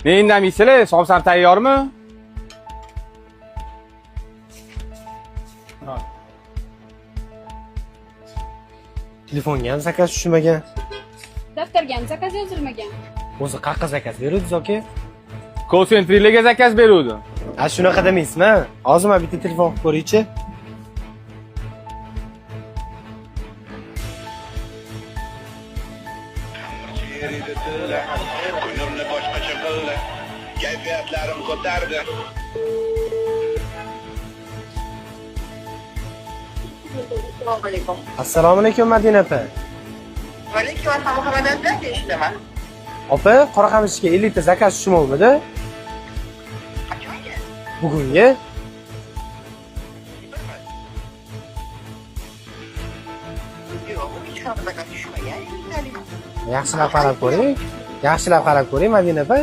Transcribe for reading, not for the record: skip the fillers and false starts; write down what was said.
Ne indamaysizlar? Somsam tayyormi? Telefonga ham zakaz tushmagan. Daftarga ham zakaz yozilmagan. O'zi qayerqa zakaz beruvdingiz aka? Call centerlarga zakaz beruvdim. Ha shunaqa demaysizmi? Hozir men bitta telefon qilib ko'raychi. Kunimni boshqacha qildi. Kayfiyatlarim ko'tardi. Assalomu alaykum Madina opa. Alaykum assalom Muhammad aka, eshitaman. Opa, Qoraqamishga 50 ta zakaz tushmoqmidi? Qachonga? Bugungi? Yo'q, hech qanaqa tushmagan. Yaxshilab qarab ko'ring. Yaxshilab qarab ko'ring Madina opa.